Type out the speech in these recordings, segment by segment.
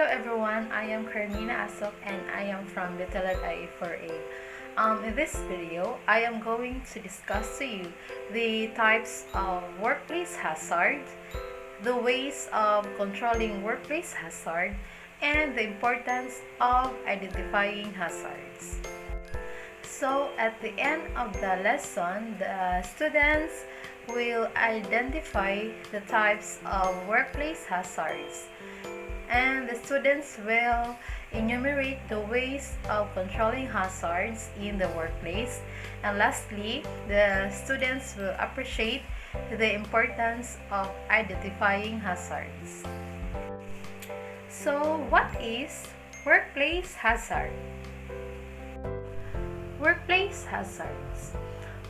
Hello everyone, I am Carmina Asok and I am from Literal IA4A. In this video, I am going to discuss to you the types of workplace hazard, the ways of controlling workplace hazard, and the importance of identifying hazards. So at the end of the lesson, the students will identify the types of workplace hazards, and the students will enumerate the ways of controlling hazards in the workplace, and lastly, the students will appreciate the importance of identifying hazards. So what is workplace hazard? Workplace hazards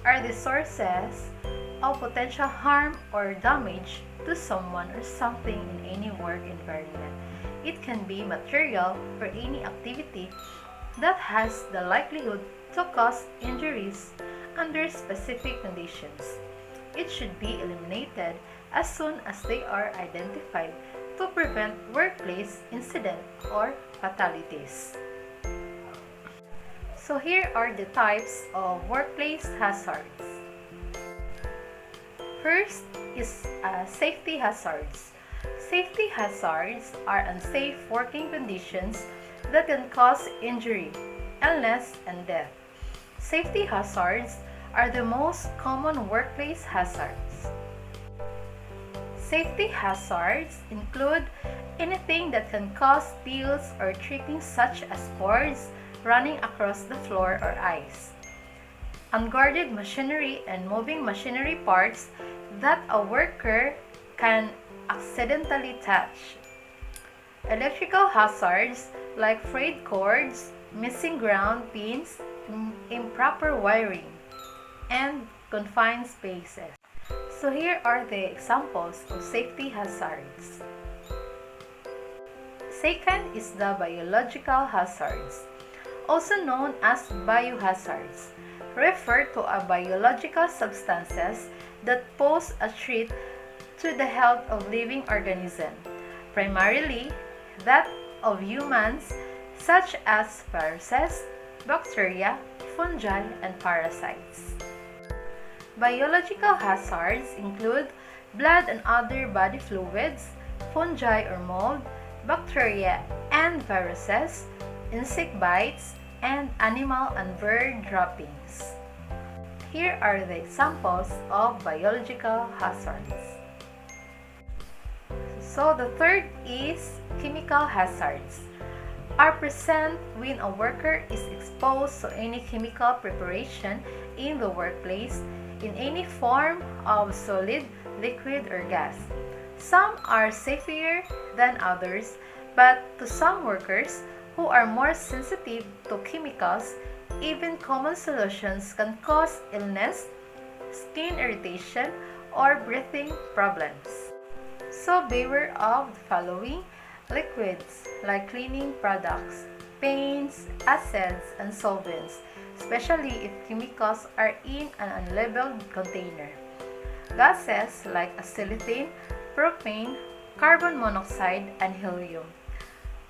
are the sources of potential harm or damage to someone or something in any work environment. It can be material for any activity that has the likelihood to cause injuries under specific conditions. It should be eliminated as soon as they are identified to prevent workplace incident or fatalities. So here are the types of workplace hazards. First is safety hazards. Safety hazards are unsafe working conditions that can cause injury, illness, and death. Safety hazards are the most common workplace hazards. Safety hazards include anything that can cause spills or tripping, such as cords running across the floor or ice, unguarded machinery and moving machinery parts that a worker can accidentally touch, electrical hazards like frayed cords, missing ground pins, improper wiring, and confined spaces. So here are the examples of safety hazards. Second is the biological hazards, also known as biohazards, refer to a biological substances that pose a threat to the health of living organisms, primarily that of humans, such as viruses, bacteria, fungi, and parasites. Biological hazards include blood and other body fluids, fungi or mold, bacteria and viruses, insect bites, and animal and bird droppings. Here are the examples of biological hazards. So the third is chemical hazards, are present when a worker is exposed to any chemical preparation in the workplace in any form of solid, liquid, or gas. Some are safer than others, but to some workers who are more sensitive to chemicals, even common solutions can cause illness, skin irritation, or breathing problems. So beware of the following liquids like cleaning products, paints, acids, and solvents, especially if chemicals are in an unlabeled container. Gases like acetylene, propane, carbon monoxide, and helium.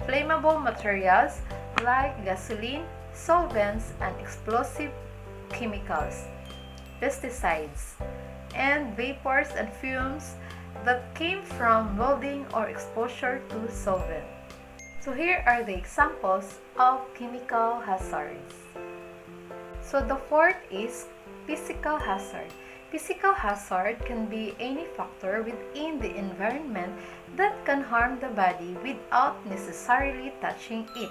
Flammable materials like gasoline, solvents, and explosive chemicals, pesticides, and vapors and fumes that came from welding or exposure to solvent. So here are the examples of chemical hazards. So the fourth is physical hazard. Physical hazard can be any factor within the environment that can harm the body without necessarily touching it.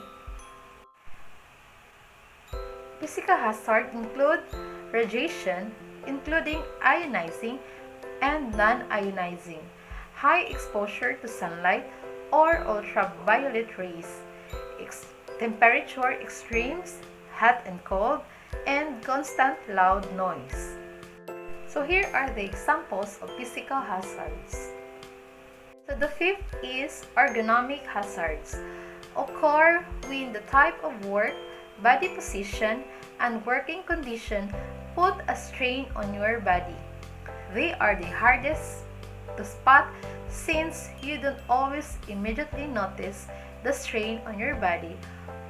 Physical hazard include radiation, including ionizing and non-ionizing, high exposure to sunlight or ultraviolet rays, temperature extremes, hot and cold, and constant loud noise. So here are the examples of physical hazards. So the fifth is ergonomic hazards, occur when the type of work, body position, and working condition put a strain on your body. They are the hardest to spot since you don't always immediately notice the strain on your body,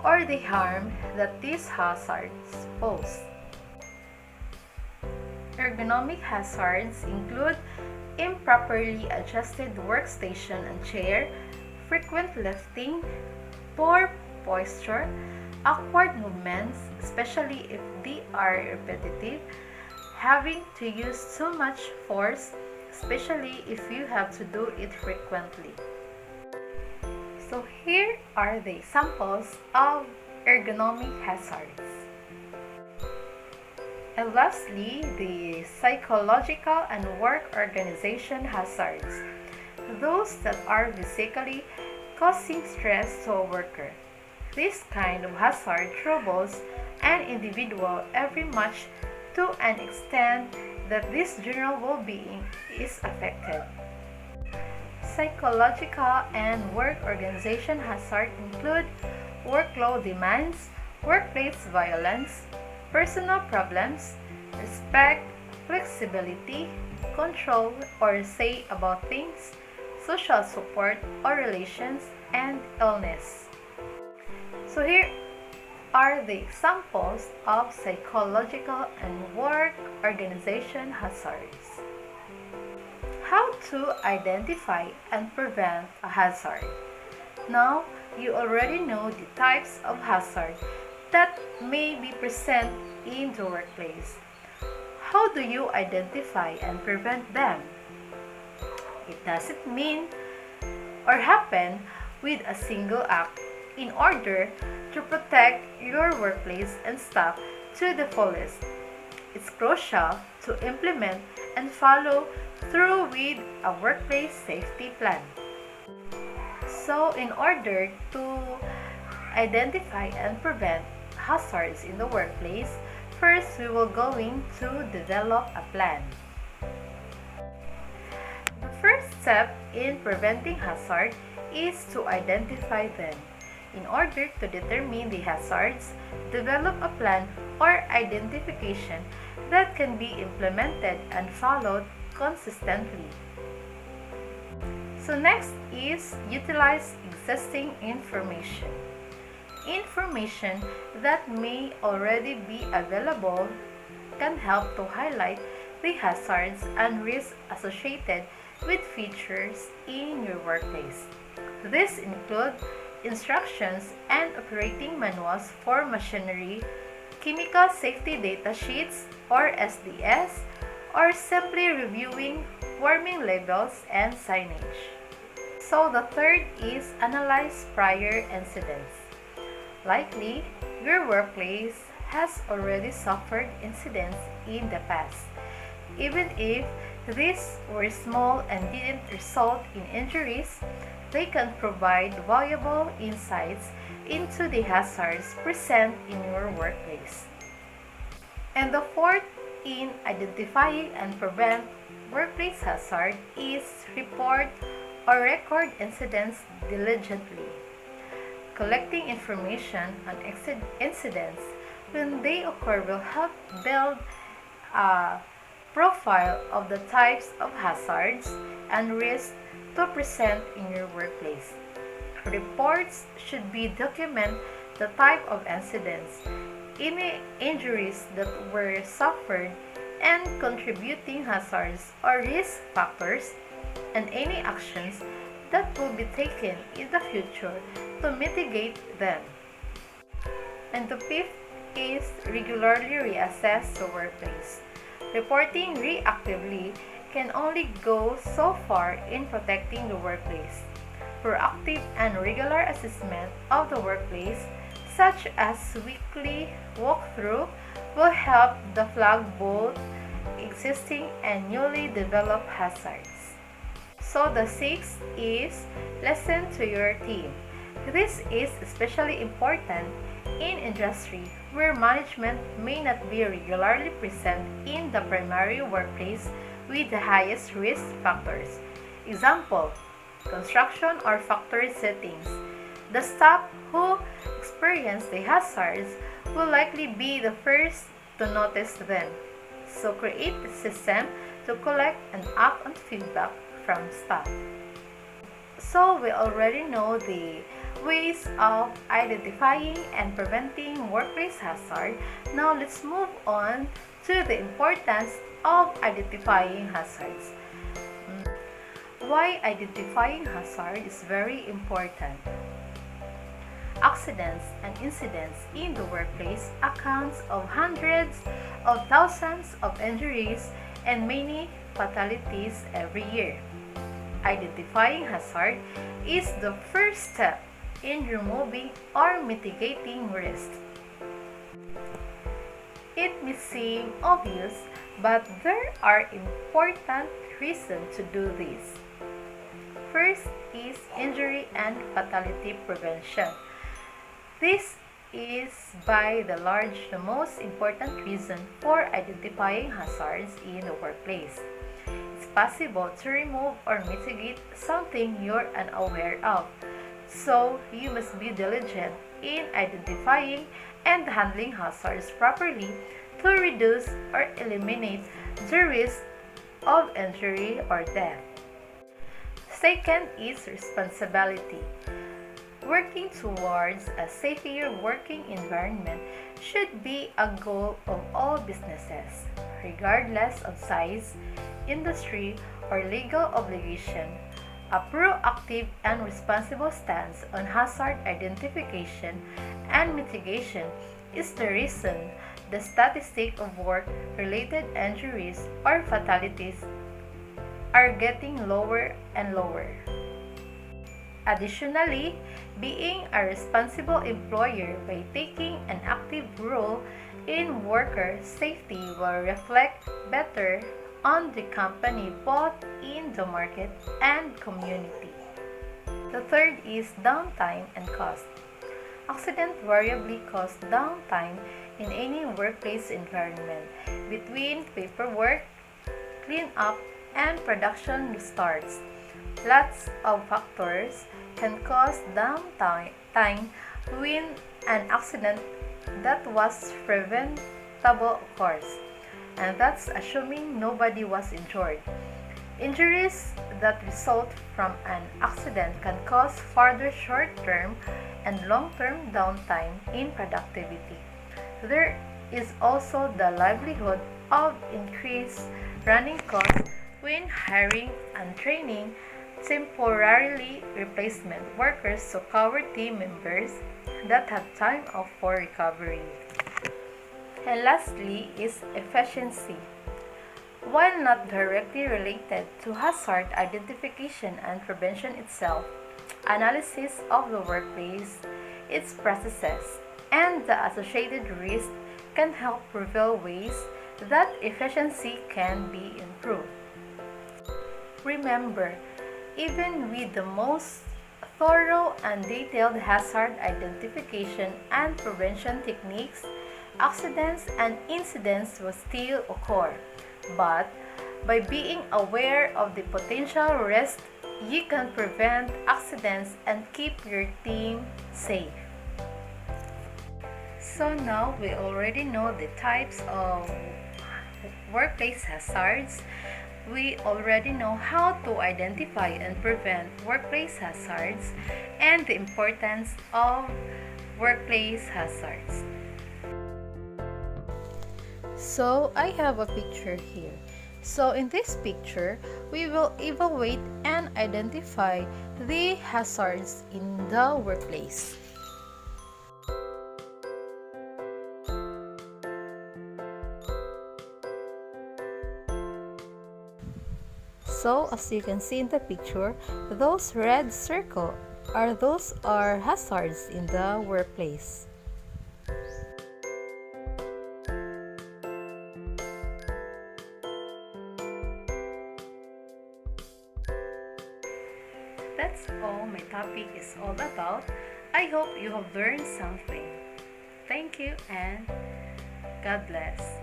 or the harm that these hazards pose. Ergonomic hazards include improperly adjusted workstation and chair, frequent lifting, poor posture, awkward movements, especially if they are repetitive, having to use too much force, especially if you have to do it frequently. So here are the examples of ergonomic hazards. And lastly, the psychological and work organization hazards, those that are physically causing stress to a worker. This kind of hazard troubles an individual very much to an extent that this general well-being is affected. Psychological and work organization hazards include workload demands, workplace violence, personal problems, respect, flexibility, control or say about things, social support or relations, and illness. So here are the examples of psychological and work organization hazards. How to identify and prevent a hazard. Now, you already know the types of hazard that may be present in the workplace. How do you identify and prevent them? It doesn't mean or happen with a single act. In order to protect your workplace and staff to the fullest, it's crucial to implement and follow through with a workplace safety plan. So, in order to identify and prevent hazards in the workplace, first we will going to develop a plan. The first step in preventing hazard is to identify them. In order to determine the hazards, develop a plan or identification that can be implemented and followed consistently. So next is utilize existing information. Information that may already be available can help to highlight the hazards and risks associated with features in your workplace. This includes instructions and operating manuals for machinery, chemical safety data sheets or SDS, or simply reviewing warning labels and signage. So the third is analyze prior incidents. Likely, your workplace has already suffered incidents in the past. Even if these were small and didn't result in injuries, they can provide valuable insights into the hazards present in your workplace. And the fourth in identifying and prevent workplace hazard is report or record incidents diligently. Collecting information on incidents when they occur will help build a profile of the types of hazards and risks to present in your workplace. Reports should be document the type of incidents, any injuries that were suffered, and contributing hazards or risk factors, and any actions that will be taken in the future to mitigate them. And the fifth is regularly reassess the workplace. Reporting reactively can only go so far in protecting the workplace. Proactive and regular assessment of the workplace, such as weekly walkthrough, will help to flag both existing and newly developed hazards. So the sixth is listen to your team. This is especially important in industry where management may not be regularly present in the primary workplace with the highest risk factors. Example, construction or factory settings. The staff who experience the hazards will likely be the first to notice them. So create a system to collect and act on feedback from staff. So we already know the ways of identifying and preventing workplace hazard. Now let's move on to the importance of identifying hazards. Why identifying hazard is very important. Accidents and incidents in the workplace accounts of hundreds of thousands of injuries and many fatalities every year. Identifying hazard is the first step in removing or mitigating risk. It may seem obvious, but there are important reasons to do this. First is injury and fatality prevention. This is by and large the most important reason for identifying hazards in the workplace. It's possible to remove or mitigate something you're unaware of, so you must be diligent in identifying and handling hazards properly to reduce or eliminate the risk of injury or death. Second is responsibility. Working towards a safer working environment should be a goal of all businesses, regardless of size, industry, or legal obligation. A proactive and responsible stance on hazard identification and mitigation is the reason the statistics of work-related injuries or fatalities are getting lower and lower. Additionally, being a responsible employer by taking an active role in worker safety will reflect better on the company both in the market and community. The third is downtime and cost. Accidents variably cause downtime in any workplace environment between paperwork, cleanup, and production restarts. Lots of factors can cause downtime when an accident that was preventable occurs, and that's assuming nobody was injured. Injuries that result from an accident can cause further short-term and long-term downtime in productivity. There is also the likelihood of increased running costs when hiring and training temporarily replacement workers to cover team members that have time off for recovery. And lastly is efficiency. While not directly related to hazard identification and prevention itself, analysis of the workplace, its processes, and the associated risks can help reveal ways that efficiency can be improved. Remember, even with the most thorough and detailed hazard identification and prevention techniques, accidents and incidents will still occur. But by being aware of the potential risks, you can prevent accidents and keep your team safe. So now we already know the types of workplace hazards. We already know how to identify and prevent workplace hazards and the importance of workplace hazards. So I have a picture here. So in this picture, we will evaluate and identify the hazards in the workplace. So as you can see in the picture, those red circles are hazards in the workplace. That's all my topic is all about. I hope you have learned something. Thank you and God bless.